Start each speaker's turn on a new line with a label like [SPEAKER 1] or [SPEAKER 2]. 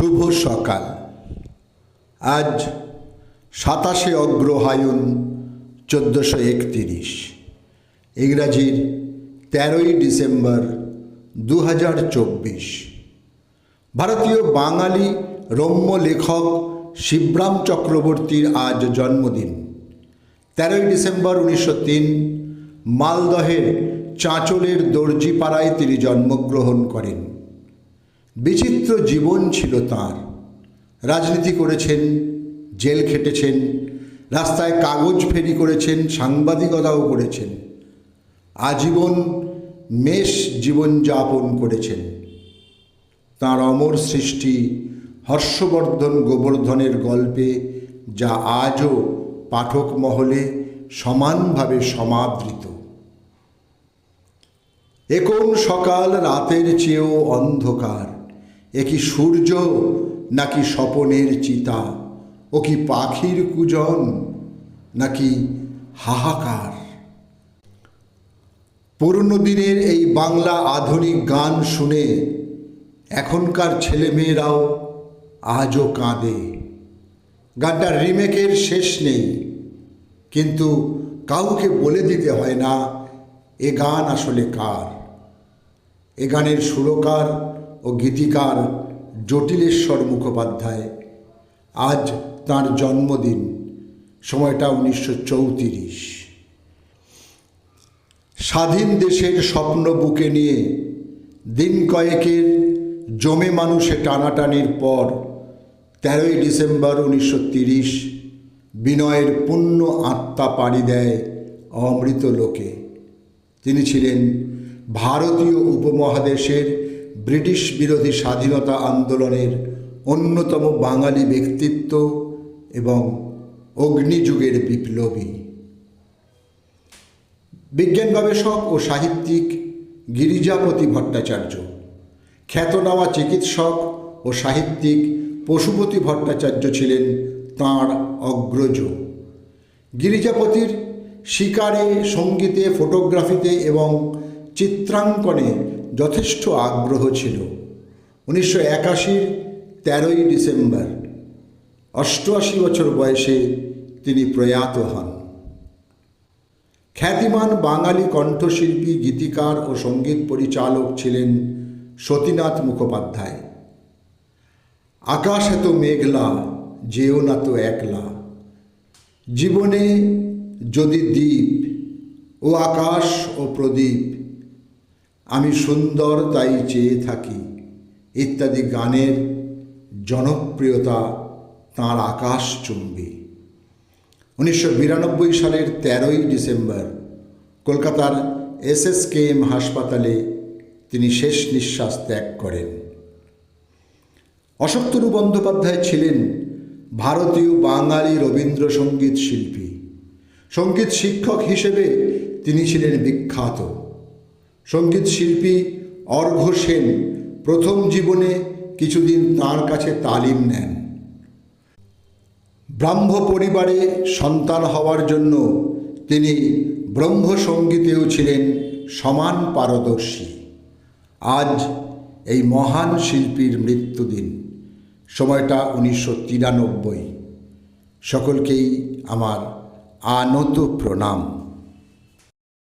[SPEAKER 1] শুভ সকাল। আজ 27শে অগ্রহায়ণ 1431, ইংরাজির 13ই ডিসেম্বর 2024। ভারতীয় বাঙালি রম্য লেখক শিবরাম চক্রবর্তীর আজ জন্মদিন। 13ই ডিসেম্বর 1903 মালদহের চাঁচলের দর্জিপাড়ায় তিনি জন্মগ্রহণ করেন। বিচিত্র জীবন ছিল তাঁর। রাজনীতি করেছেন, জেল খেটেছেন, রাস্তায় কাগজ ফেরি করেছেন, সাংবাদিকতাও করেছেন, আজীবন মেষ জীবনযাপন করেছেন। তাঁর অমর সৃষ্টি হর্ষবর্ধন গোবর্ধনের গল্পে, যা আজও পাঠক মহলে সমানভাবে সমাদৃত। এ কোন সকাল রাতের চেয়েও অন্ধকার, এ কি সূর্য নাকি স্বপনের চিতা, ও কি পাখির কুজন নাকি হাহাকার। পুরনো দিনের এই বাংলা আধুনিক গান শুনে এখনকার ছেলেমেয়েরাও আজও কাঁদে। গানটার রিমেকের শেষ নেই, কিন্তু কাউকে বলে দিতে হয় না এ গান আসলে কার। এ গানের সুরকার ও গীতিকার জটিলেশ্বর মুখোপাধ্যায়। আজ তাঁর জন্মদিন, সময়টা 1934। স্বাধীন দেশের স্বপ্ন বুকে নিয়ে দিন কয়েকের জমে মানুষে টানাটানির পর 13ই ডিসেম্বর 1930 বিনয়ের পুণ্য আত্মা পাড়ি দেয় অমৃত লোকে। তিনি ছিলেন ভারতীয় উপমহাদেশের ব্রিটিশ বিরোধী স্বাধীনতা আন্দোলনের অন্যতম বাঙালি ব্যক্তিত্ব এবং অগ্নিযুগের বিপ্লবী। বিজ্ঞান গবেষক ও সাহিত্যিক গিরিজাপতি ভট্টাচার্য, খ্যাতনামা চিকিৎসক ও সাহিত্যিক পশুপতি ভট্টাচার্য ছিলেন তাঁর অগ্রজ। গিরিজাপতির শিকারে, সঙ্গীতে, ফটোগ্রাফিতে এবং চিত্রাঙ্কনে যথেষ্ট আগ্রহ ছিল। 1981 13ই ডিসেম্বর 88 বছর বয়সে তিনি প্রয়াত হন। খ্যাতিমান বাঙালি কণ্ঠশিল্পী, গীতিকার ও সঙ্গীত পরিচালক ছিলেন সতীনাথ মুখোপাধ্যায়। আকাশ এত মেঘলা, যেও না তো একলা, জীবনে যদি দ্বীপ ও আকাশ ও প্রদীপ, আমি সুন্দর তাই চেয়ে থাকি ইত্যাদি গানের জনপ্রিয়তা তাঁর আকাশচুম্বী। 1992 সালের 13ই ডিসেম্বর কলকাতার SSKM হাসপাতালে তিনি শেষ নিঃশ্বাস ত্যাগ করেন। অশোকতনু বন্দ্যোপাধ্যায় ছিলেন ভারতীয় বাঙালি রবীন্দ্রসঙ্গীত শিল্পী। সঙ্গীত শিক্ষক হিসেবে তিনি ছিলেন বিখ্যাত। সঙ্গীত শিল্পী অর্ঘ্য সেন প্রথম জীবনে কিছুদিন তাঁর কাছে তালিম নেন। ব্রাহ্ম পরিবারে সন্তান হওয়ার জন্য তিনি ব্রহ্মসঙ্গীতেও ছিলেন সমান পারদর্শী। আজ এই মহান শিল্পীর মৃত্যুদিন, সময়টা 1993। সকলকেই আমার আনত প্রণাম।